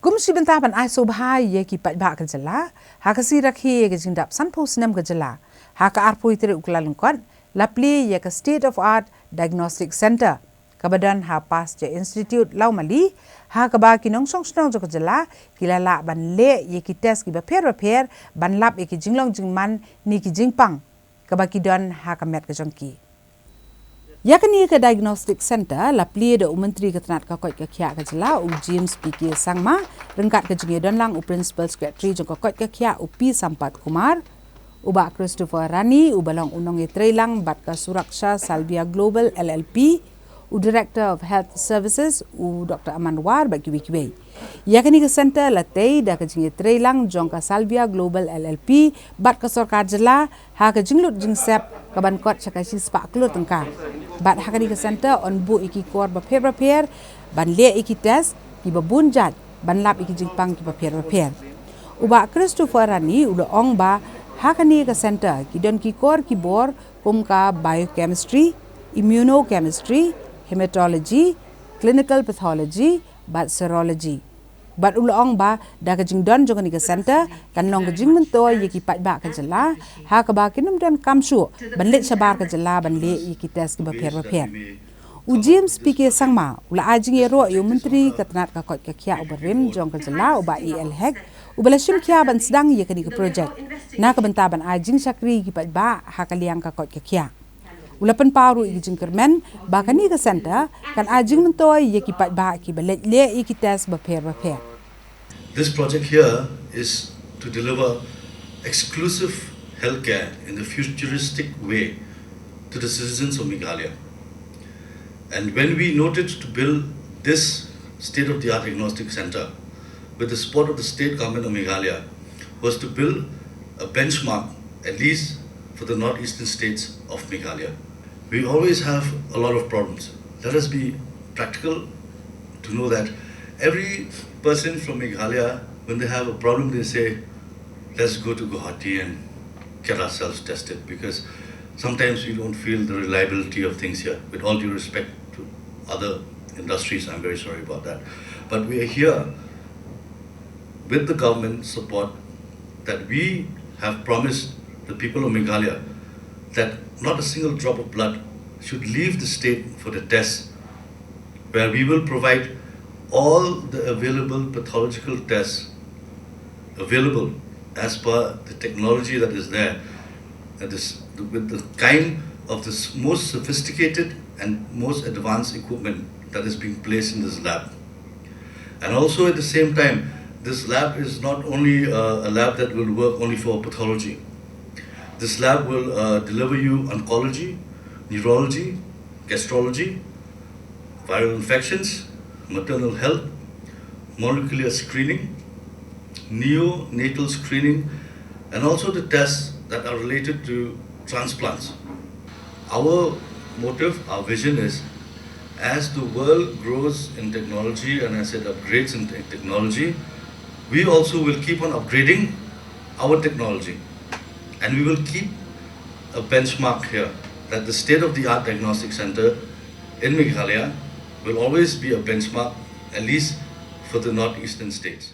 Gumsi bentaban ai so bhai ye ki pat ba ka jala ha ka si rakhi ye ke jingdap san phos nam ka jala ha ka arpo itere uklalung kon la Plie ye ka state of art diagnostic center kabadan ha pas je institute lau mali ha ka ba ki nong song snong jo ka jala kilala ban le ye ki test ki ba pher ban lap ye ki jinglong jingman ni ki jingpang ka ba ki don ha ka met ka jongki yakani ka diagnostic center la Plie de menteri ketenat ka koi ka khia ka jala u James PK sangma rengkat ka jinge don lang u principal secretary jong ka koi ka khia u P Sampat Kumar uba Christopher Rani u balong unong e treilang bat ka suraksha Salvia Global LLP u director of health services u Dr Amanwar bagi wikiwe yakani ka center la tei da ka jinge treilang jong ka Salvia Global LLP bat ka sarkar jala ha ka jinglut jingsep ka ban kot chakai si spa klut tengka bat hakani ka center on bu iki kor ba pher ban le iki test ki ba bunjat ban lap iki jingpang ki ba pher uba Christopher Rani u ong ba hakani ka center ki don ki kor ki bor kum ka biochemistry immunochemistry hematology clinical pathology bat serology bat ulong ba da ka jing don jong ni ka center kan long ka jing mento ye ki pat ba ka jala ha ka ba kinum don kamsu ban let sabar ka jala ban le ye ki test ki ba pher u James PK sangma ula ajing ye ro yo menteri ketenat ka kot ka khia uberim jong ka jala uba el hek ubala shim khia ban sedang ye ka ni ka project na ka benta ban ajing sakri ki pat ba ha ka liang ka kot ka khia ulapan paru i jing kermen ba ka ni ka center kan ajing mento ye ki pat ba ki ba let le ye ki test ba pher This project here is to deliver exclusive healthcare in a futuristic way to the citizens of Meghalaya. And when we noted to build this state-of-the-art diagnostic center with the support of the state government of Meghalaya was to build a benchmark, at least for the northeastern states of Meghalaya. We always have a lot of problems. Let us be practical to know that every person from Meghalaya, when they have a problem, they say, let's go to Guwahati and get ourselves tested, because sometimes we don't feel the reliability of things here. With all due respect to other industries, I'm very sorry about that. But we are here with the government support that we have promised the people of Meghalaya that not a single drop of blood should leave the state for the test, where we will provide all the available pathological tests available as per the technology that is there, with the kind of the most sophisticated and most advanced equipment that is being placed in this lab. And also at the same time, this lab is not only a lab that will work only for pathology. This lab will deliver you oncology, neurology, gastrology, viral infections, maternal health, molecular screening, neonatal screening, and also the tests that are related to transplants. Our motive, our vision is, as the world grows in technology and as it upgrades in technology, we also will keep on upgrading our technology. And we will keep a benchmark here that the state-of-the-art diagnostic center in Meghalaya will always be a benchmark, at least for the northeastern states.